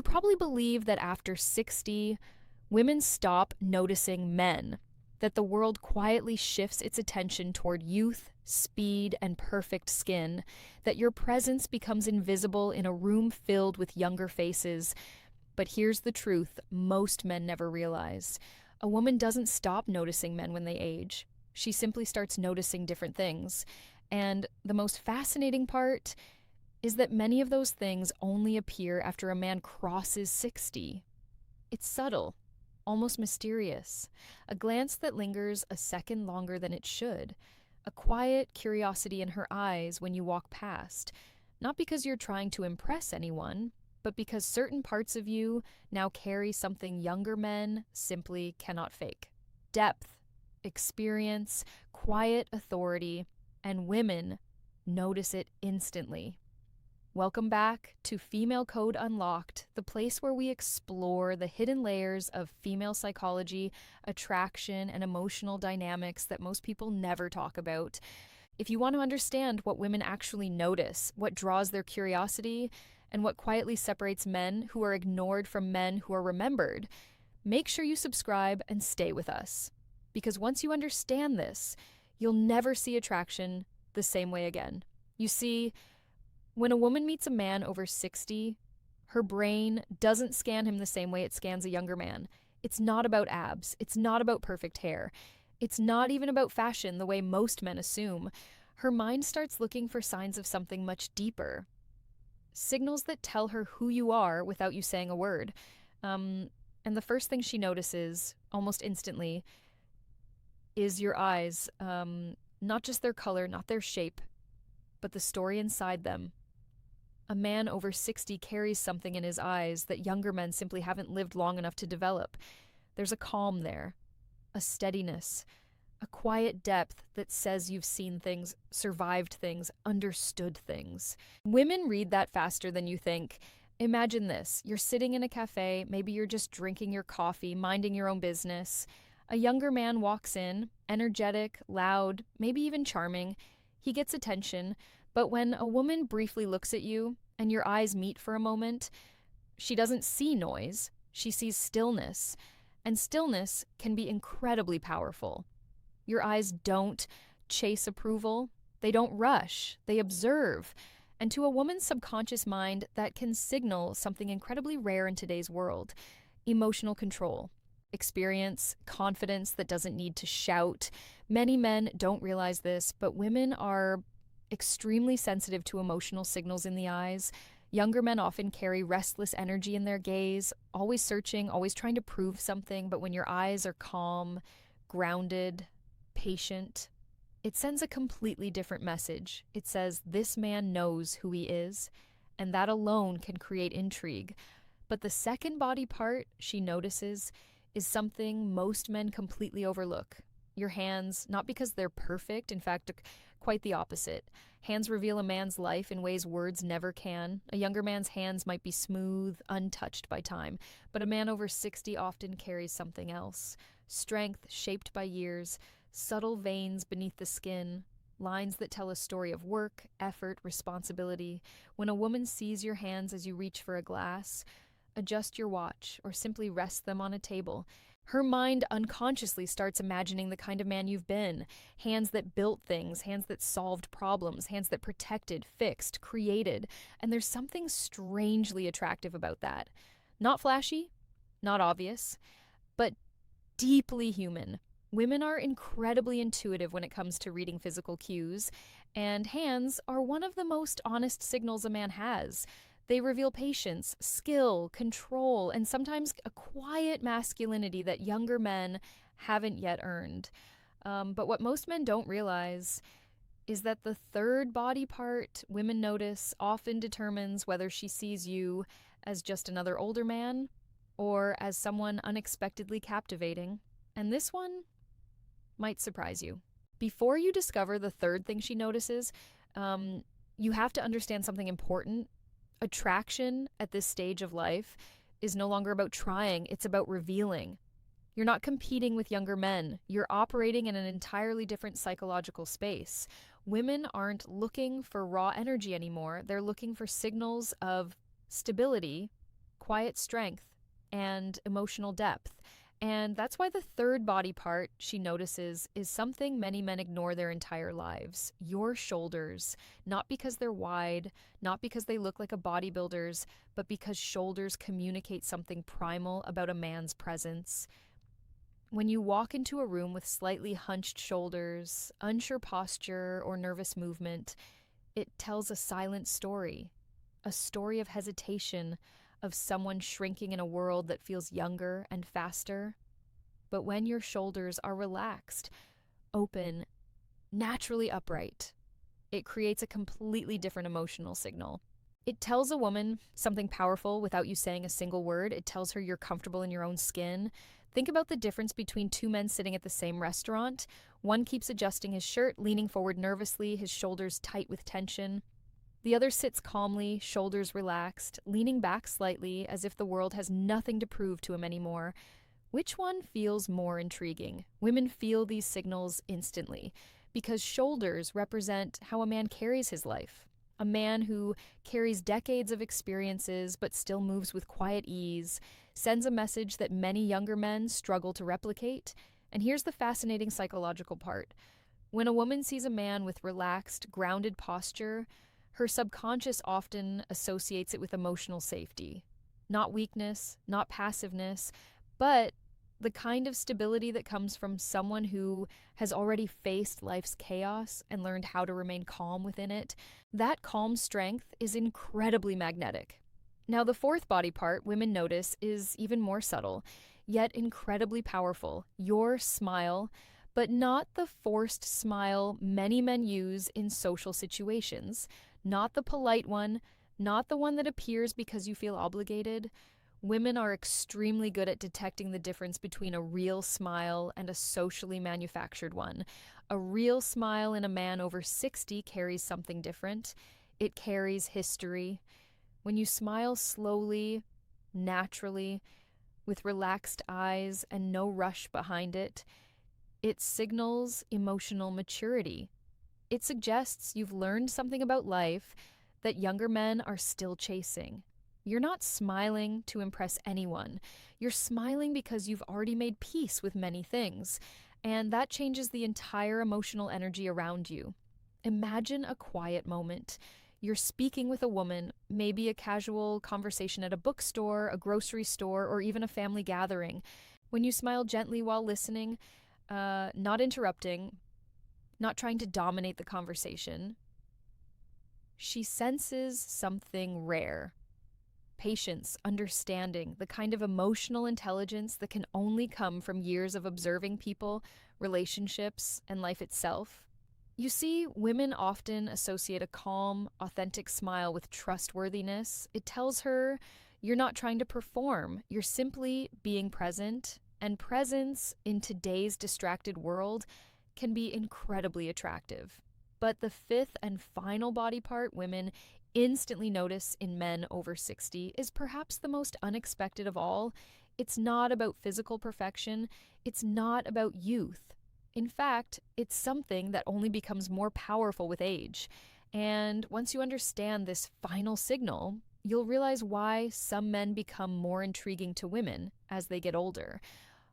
You probably believe that after 60, women stop noticing men, that the world quietly shifts its attention toward youth, speed, and perfect skin, that your presence becomes invisible in a room filled with younger faces. But here's the truth most men never realize. A woman doesn't stop noticing men when they age. She simply starts noticing different things. And the most fascinating part is that many of those things only appear after a man crosses 60. It's subtle, almost mysterious, a glance that lingers a second longer than it should, a quiet curiosity in her eyes when you walk past, not because you're trying to impress anyone, but because certain parts of you now carry something younger men simply cannot fake. Depth, experience, quiet authority, and women notice it instantly. Welcome back to Female Code Unlocked, the place where we explore the hidden layers of female psychology, attraction, and emotional dynamics that most people never talk about. If you want to understand what women actually notice, what draws their curiosity, and what quietly separates men who are ignored from men who are remembered, make sure you subscribe and stay with us. Because once you understand this, you'll never see attraction the same way again. You see, when a woman meets a man over 60, her brain doesn't scan him the same way it scans a younger man. It's not about abs. It's not about perfect hair. It's not even about fashion the way most men assume. Her mind starts looking for signs of something much deeper. Signals that tell her who you are without you saying a word. And the first thing she notices, almost instantly, is your eyes. Not just their color, not their shape, but the story inside them. A man over 60 carries something in his eyes that younger men simply haven't lived long enough to develop. There's a calm there, a steadiness, a quiet depth that says you've seen things, survived things, understood things. Women read that faster than you think. Imagine this. You're sitting in a cafe, maybe you're just drinking your coffee, minding your own business. A younger man walks in, energetic, loud, maybe even charming. He gets attention, but when a woman briefly looks at you and your eyes meet for a moment, she doesn't see noise, she sees stillness. And stillness can be incredibly powerful. Your eyes don't chase approval, they don't rush, they observe. And to a woman's subconscious mind, that can signal something incredibly rare in today's world: emotional control, experience, confidence that doesn't need to shout. Many men don't realize this, but women are extremely sensitive to emotional signals in the eyes. Younger men often carry restless energy in their gaze, always searching, always trying to prove something, but when your eyes are calm, grounded, patient, it sends a completely different message. It says, this man knows who he is, and that alone can create intrigue. But the second body part she notices is something most men completely overlook. Your hands, not because they're perfect, in fact, quite the opposite. Hands reveal a man's life in ways words never can. A younger man's hands might be smooth, untouched by time, but a man over 60 often carries something else. Strength shaped by years, subtle veins beneath the skin, lines that tell a story of work, effort, responsibility. When a woman sees your hands as you reach for a glass, adjust your watch, or simply rest them on a table, her mind unconsciously starts imagining the kind of man you've been. Hands that built things, hands that solved problems, hands that protected, fixed, created. And there's something strangely attractive about that. Not flashy, not obvious, but deeply human. Women are incredibly intuitive when it comes to reading physical cues, and hands are one of the most honest signals a man has. They reveal patience, skill, control, and sometimes a quiet masculinity that younger men haven't yet earned. But what most men don't realize is that the third body part women notice often determines whether she sees you as just another older man or as someone unexpectedly captivating. And this one might surprise you. Before you discover the third thing she notices, you have to understand something important. Attraction at this stage of life is no longer about trying, it's about revealing. You're not competing with younger men. You're operating in an entirely different psychological space. Women aren't looking for raw energy anymore. They're looking for signals of stability, quiet strength, and emotional depth. And that's why the third body part she notices is something many men ignore their entire lives: your shoulders. Not because they're wide, not because they look like a bodybuilder's, but because shoulders communicate something primal about a man's presence. When you walk into a room with slightly hunched shoulders, unsure posture, or nervous movement, it tells a silent story, a story of hesitation, of someone shrinking in a world that feels younger and faster. But when your shoulders are relaxed, open, naturally upright, it creates a completely different emotional signal. It tells a woman something powerful without you saying a single word. It tells her you're comfortable in your own skin. Think about the difference between two men sitting at the same restaurant. One keeps adjusting his shirt, leaning forward nervously, his shoulders tight with tension. The other sits calmly, shoulders relaxed, leaning back slightly as if the world has nothing to prove to him anymore. Which one feels more intriguing? Women feel these signals instantly because shoulders represent how a man carries his life. A man who carries decades of experiences but still moves with quiet ease sends a message that many younger men struggle to replicate. And here's the fascinating psychological part. When a woman sees a man with relaxed, grounded posture, her subconscious often associates it with emotional safety. Not weakness, not passiveness, but the kind of stability that comes from someone who has already faced life's chaos and learned how to remain calm within it. That calm strength is incredibly magnetic. Now, the fourth body part women notice is even more subtle, yet incredibly powerful: your smile, but not the forced smile many men use in social situations. Not the polite one, not the one that appears because you feel obligated. Women are extremely good at detecting the difference between a real smile and a socially manufactured one. A real smile in a man over 60 carries something different. It carries history. When you smile slowly, naturally, with relaxed eyes and no rush behind it, it signals emotional maturity. It suggests you've learned something about life that younger men are still chasing. You're not smiling to impress anyone. You're smiling because you've already made peace with many things, and that changes the entire emotional energy around you. Imagine a quiet moment. You're speaking with a woman, maybe a casual conversation at a bookstore, a grocery store, or even a family gathering. When you smile gently while listening, not interrupting, not trying to dominate the conversation, she senses something rare. Patience, understanding, the kind of emotional intelligence that can only come from years of observing people, relationships, and life itself. You see, women often associate a calm, authentic smile with trustworthiness. It tells her you're not trying to perform, you're simply being present. And presence in today's distracted world can be incredibly attractive. But the fifth and final body part women instantly notice in men over 60 is perhaps the most unexpected of all. It's not about physical perfection. It's not about youth. In fact, it's something that only becomes more powerful with age. And once you understand this final signal, you'll realize why some men become more intriguing to women as they get older,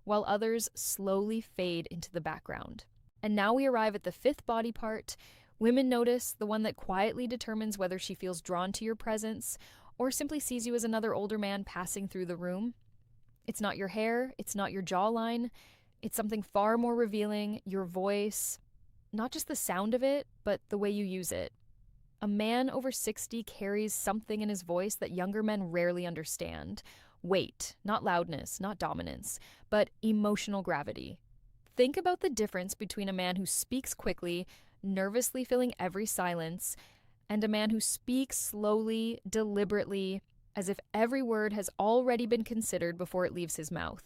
while others slowly fade into the background. And now we arrive at the fifth body part. Women notice, the one that quietly determines whether she feels drawn to your presence or simply sees you as another older man passing through the room. It's not your hair, it's not your jawline, it's something far more revealing: your voice, not just the sound of it, but the way you use it. A man over 60 carries something in his voice that younger men rarely understand. Weight, not loudness, not dominance, but emotional gravity. Think about the difference between a man who speaks quickly, nervously filling every silence, and a man who speaks slowly, deliberately, as if every word has already been considered before it leaves his mouth.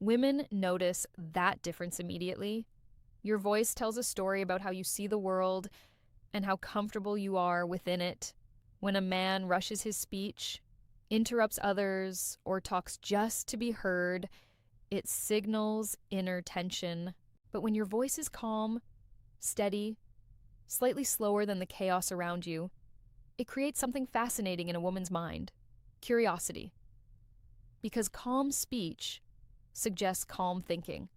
Women notice that difference immediately. Your voice tells a story about how you see the world and how comfortable you are within it. When a man rushes his speech, interrupts others, or talks just to be heard, it signals inner tension. But when your voice is calm, steady, slightly slower than the chaos around you, it creates something fascinating in a woman's mind: curiosity. Because calm speech suggests calm thinking,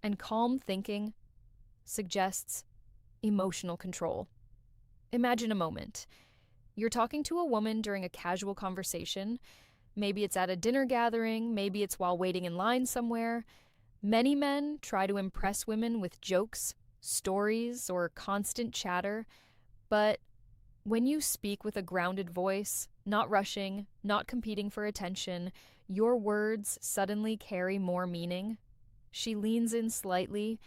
and calm thinking suggests emotional control. Imagine a moment. You're talking to a woman during a casual conversation. Maybe it's at a dinner gathering, maybe it's while waiting in line somewhere. Many men try to impress women with jokes, stories, or constant chatter, but when you speak with a grounded voice, not rushing, not competing for attention, your words suddenly carry more meaning. She leans in slightly,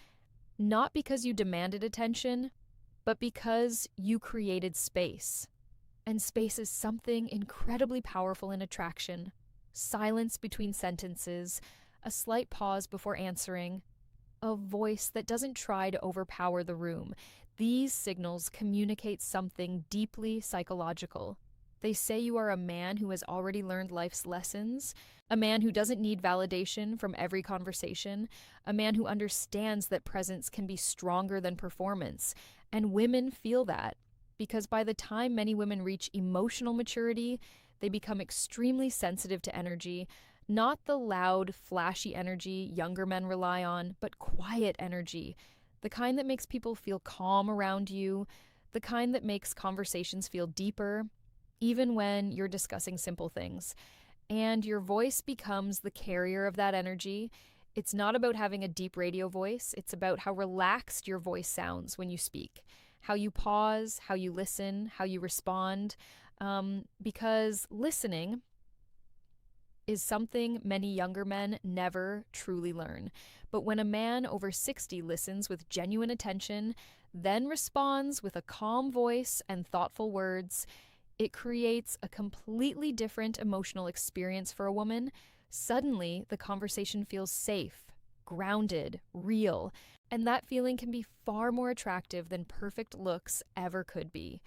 not because you demanded attention, but because you created space. And space is something incredibly powerful in attraction. Silence between sentences, a slight pause before answering, a voice that doesn't try to overpower the room. These signals communicate something deeply psychological. They say you are a man who has already learned life's lessons, a man who doesn't need validation from every conversation, a man who understands that presence can be stronger than performance. And women feel that, because by the time many women reach emotional maturity, they become extremely sensitive to energy, not the loud, flashy energy younger men rely on, but quiet energy, the kind that makes people feel calm around you, the kind that makes conversations feel deeper, even when you're discussing simple things. And your voice becomes the carrier of that energy. It's not about having a deep radio voice, it's about how relaxed your voice sounds when you speak, how you pause, how you listen, how you respond. Because listening is something many younger men never truly learn. But when a man over 60 listens with genuine attention, then responds with a calm voice and thoughtful words, it creates a completely different emotional experience for a woman. Suddenly, the conversation feels safe, grounded, real, and that feeling can be far more attractive than perfect looks ever could be.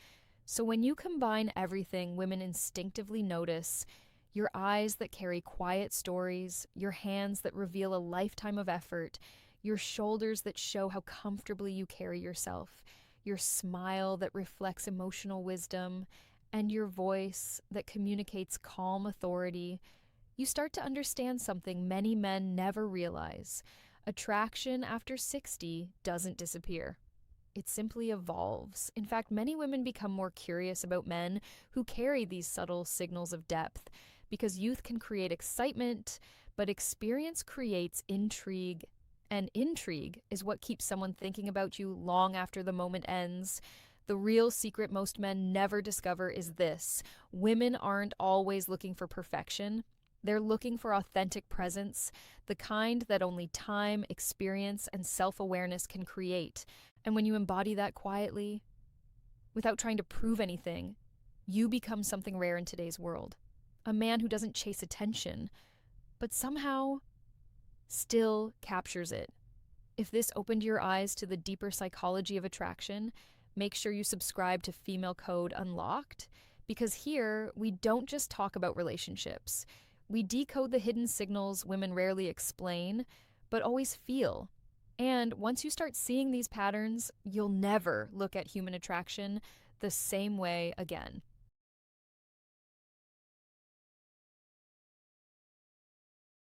So when you combine everything women instinctively notice, your eyes that carry quiet stories, your hands that reveal a lifetime of effort, your shoulders that show how comfortably you carry yourself, your smile that reflects emotional wisdom, and your voice that communicates calm authority, you start to understand something many men never realize. Attraction after 60 doesn't disappear. It simply evolves. In fact, many women become more curious about men who carry these subtle signals of depth, because youth can create excitement, but experience creates intrigue. And intrigue is what keeps someone thinking about you long after the moment ends. The real secret most men never discover is this: women aren't always looking for perfection. They're looking for authentic presence, the kind that only time, experience, and self-awareness can create. And when you embody that quietly, without trying to prove anything, you become something rare in today's world. A man who doesn't chase attention, but somehow still captures it. If this opened your eyes to the deeper psychology of attraction, make sure you subscribe to Female Code Unlocked, because here we don't just talk about relationships. We decode the hidden signals women rarely explain, but always feel. And once you start seeing these patterns, you'll never look at human attraction the same way again.